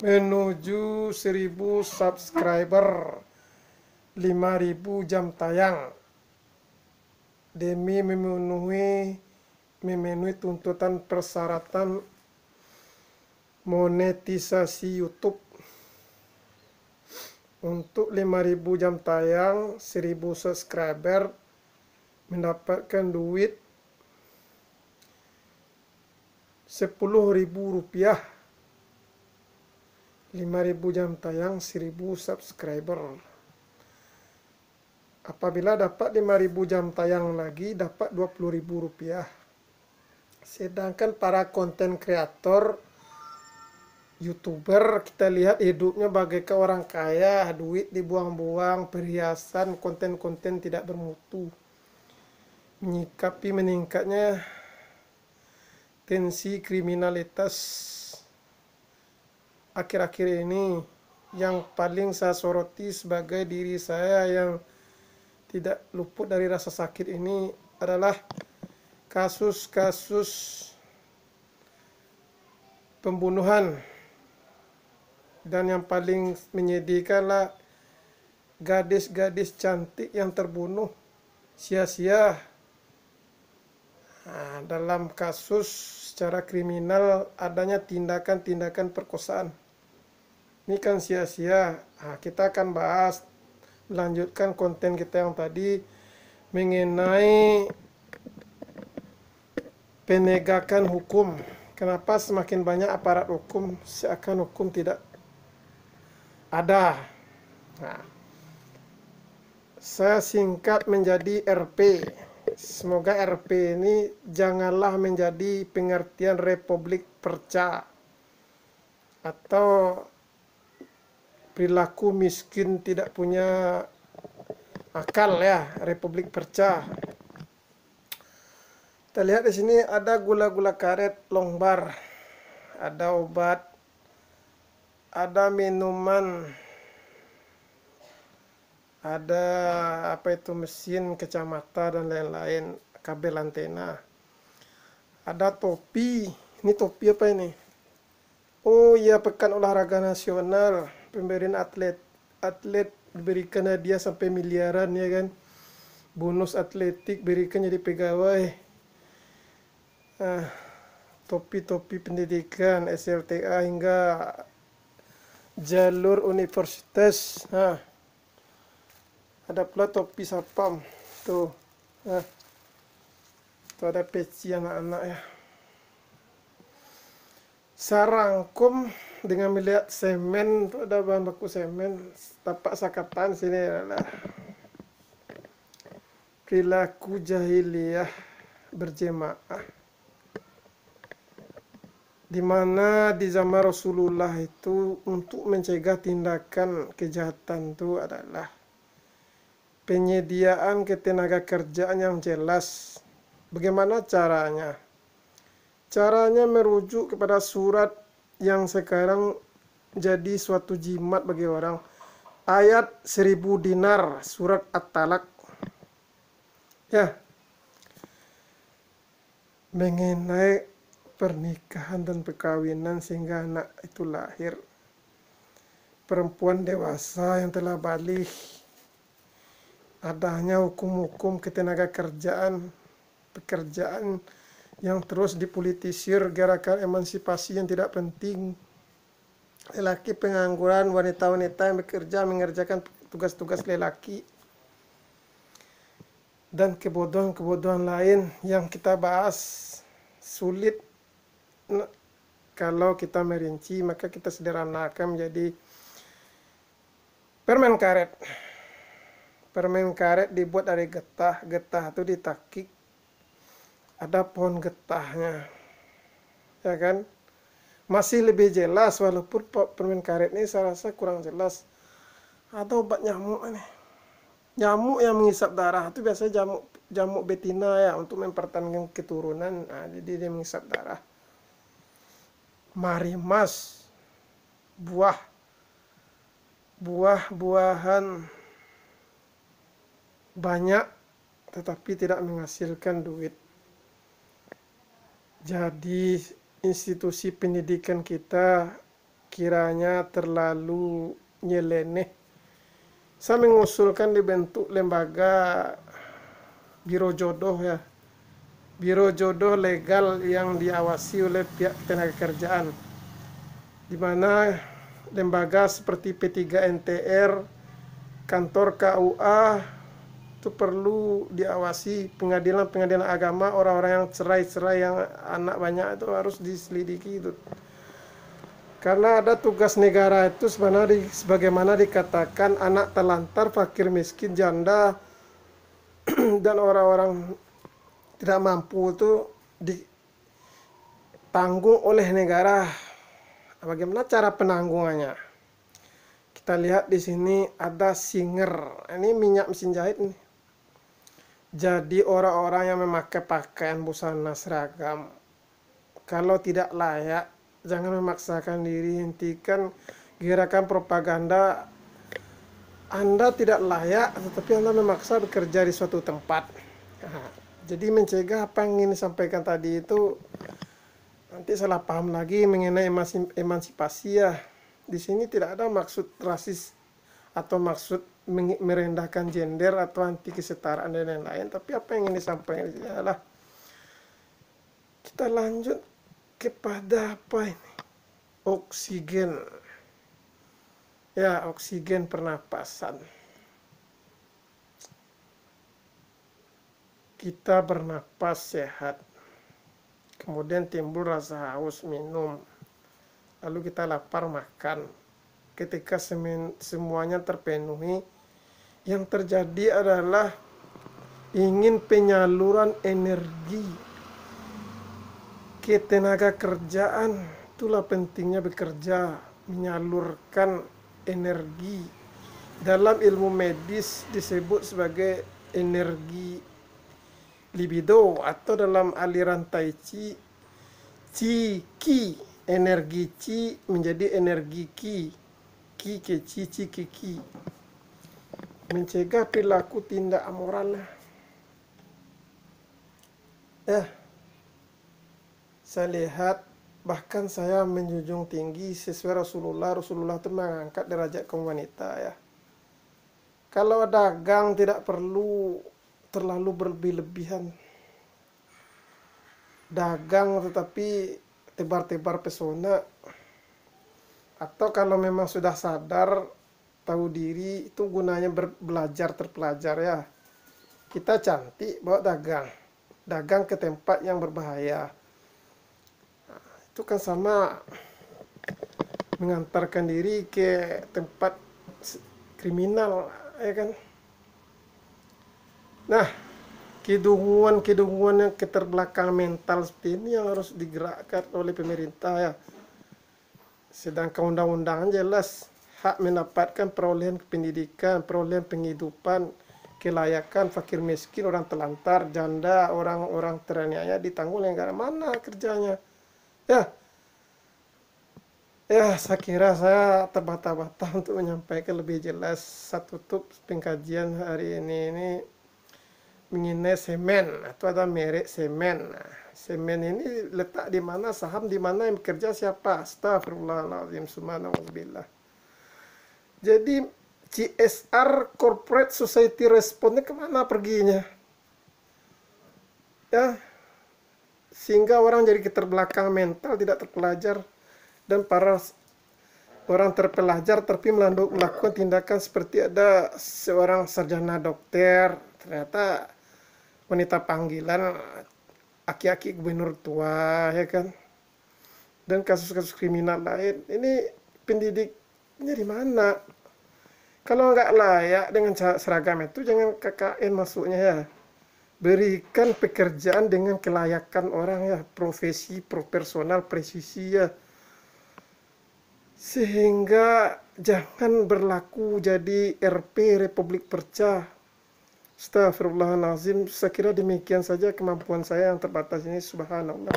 menuju 1000 subscriber, 5000 jam tayang demi memenuhi tuntutan persyaratan monetisasi YouTube. Untuk 5000 jam tayang, 1000 subscriber, mendapatkan duit Rp10.000. 5000 jam tayang, 1000 subscriber. Apabila dapat 5000 jam tayang lagi, dapat Rp20.000. Sedangkan para konten kreator, YouTuber, kita lihat hidupnya bagaikan orang kaya, duit dibuang-buang, perhiasan, konten-konten tidak bermutu. Menyikapi meningkatnya tensi kriminalitas akhir-akhir ini, yang paling saya soroti sebagai diri saya yang tidak luput dari rasa sakit ini adalah kasus-kasus pembunuhan. Dan yang paling menyedihkanlah gadis-gadis cantik yang terbunuh sia-sia. Dalam kasus secara kriminal adanya tindakan-tindakan perkosaan. Ini kan sia-sia. Kita akan bahas, melanjutkan konten kita yang tadi mengenai penegakan hukum. Kenapa semakin banyak aparat hukum, seakan hukum tidak ada. Saya singkat menjadi RP. Semoga RP ini janganlah menjadi pengertian Republik Perca atau perilaku miskin tidak punya akal ya, Republik Perca. Kita lihat di sini ada gula-gula karet longbar, ada obat, ada minuman, ada apa itu mesin kacamata dan lain-lain, kabel antena, ada topi. Ini topi apa ini? Oh iya, Pekan Olahraga Nasional, pemberian atlet diberikan hadiah sampai miliaran ya kan, bonus atletik berikan jadi pegawai. Topi-topi pendidikan SLTA hingga jalur universitas. Ada pula topi sapam tuh. Tuh ada peci anak-anak ya. Sarangkum dengan melihat semen, tuh ada bahan baku semen. Tapak sakatan sini adalah perilaku jahiliyah berjemaah, di mana di zaman Rasulullah itu untuk mencegah tindakan kejahatan itu adalah penyediaan ketenaga kerjaan yang jelas. Bagaimana caranya? Caranya merujuk kepada surat yang sekarang jadi suatu jimat bagi orang. Ayat 1000 dinar, surat At-Talaq. Ya. Mengenai pernikahan dan perkawinan sehingga anak itu lahir. Perempuan dewasa yang telah balik. Adanya hukum-hukum ketenaga kerjaan, pekerjaan yang terus dipolitisir, gerakan emansipasi yang tidak penting. Lelaki pengangguran, wanita-wanita yang bekerja mengerjakan tugas-tugas lelaki. Dan kebodohan-kebodohan lain yang kita bahas sulit kalau kita merinci, maka kita sederhanakan menjadi permen karet. Permen karet dibuat dari getah. Getah itu ditakik, ada pohon getahnya, ya kan? Masih lebih jelas, walaupun permen karet ini saya rasa kurang jelas. Ada obat nyamuk nih, nyamuk yang menghisap darah itu biasanya jamuk betina ya, untuk mempertahankan keturunan. Jadi dia menghisap darah. Marimas, buah-buahan banyak tetapi tidak menghasilkan duit. Jadi institusi pendidikan kita kiranya terlalu nyeleneh. Saya mengusulkan dibentuk lembaga biro jodoh ya. Biro jodoh legal yang diawasi oleh pihak tenaga kerjaan. Di mana lembaga seperti P3NTR, kantor KUA itu perlu diawasi, pengadilan agama, orang-orang yang cerai yang anak banyak itu harus diselidiki itu. Karena ada tugas negara itu sebenarnya sebagaimana dikatakan anak terlantar, fakir miskin, janda dan orang-orang tidak mampu itu ditanggung oleh negara. Bagaimana cara penanggungannya? Kita lihat di sini ada singer. Ini minyak mesin jahit nih. Jadi orang-orang yang memakai pakaian busana seragam, kalau tidak layak, jangan memaksakan diri. Hentikan gerakan propaganda. Anda tidak layak, tetapi Anda memaksa bekerja di suatu tempat. Nah, jadi mencegah apa yang ingin disampaikan tadi itu nanti salah paham lagi mengenai emansipasi ya. Di sini tidak ada maksud rasis atau maksud merendahkan gender atau anti kesetaraan dan lain-lain. Tapi apa yang ingin disampaikan adalah kita lanjut kepada apa ini? Oksigen. Ya, oksigen pernapasan. Kita bernapas sehat. Kemudian timbul rasa haus minum. Lalu kita lapar makan. Ketika semuanya terpenuhi, yang terjadi adalah ingin penyaluran energi ke tenaga kerjaan. Itulah pentingnya bekerja, menyalurkan energi. Dalam ilmu medis disebut sebagai energi libido, atau dalam aliran Tai Chi, Qi, energi Qi menjadi energi Qi, Qi ke Qi ke Qi. Mencegah perilaku tindak amoral. Saya lihat bahkan saya menjunjung tinggi sesuai Rasulullah itu mengangkat derajat kaum wanita ya. Kalau dagang tidak perlu terlalu berlebih-lebihan. Dagang tetapi tebar-tebar pesona. Atau kalau memang sudah sadar, tahu diri, itu gunanya terpelajar ya. Kita cantik bawa dagang. Dagang ke tempat yang berbahaya. Nah, itu kan sama mengantarkan diri ke tempat kriminal, ya kan? Nah, kedunguan yang keterbelakangan mental seperti ini yang harus digerakkan oleh pemerintah ya. Sedangkan undang-undangan jelas hak mendapatkan perolehan pendidikan, perolehan penghidupan, kelayakan, fakir miskin, orang telantar, janda, orang-orang teraniaya ditanggung negara. Mana kerjanya? Ya, saya kira saya terbata-bata untuk menyampaikan lebih jelas. Saya tutup pengkajian hari ini mengenai semen, atau ada merek semen. Nah, semen ini letak di mana, saham di mana, yang bekerja siapa? Astagfirullahaladzim, subhanallah. Jadi CSR, Corporate Society Response, kemana perginya? Ya, sehingga orang jadi keterbelakangan mental, tidak terpelajar, dan para orang terpelajar tapi melakukan tindakan seperti ada seorang sarjana dokter, ternyata wanita panggilan, aki-aki gubernur tua, ya kan? Dan kasus-kasus kriminal lain. Ini pendidiknya di mana? Kalau nggak layak dengan seragam itu, jangan KKN masuknya ya. Berikan pekerjaan dengan kelayakan orang ya, profesi, personal, presisi ya. Sehingga jangan berlaku jadi RP, Republik Percah. Astagfirullahaladzim. Saya kira demikian saja kemampuan saya yang terbatas ini. Subhanallah.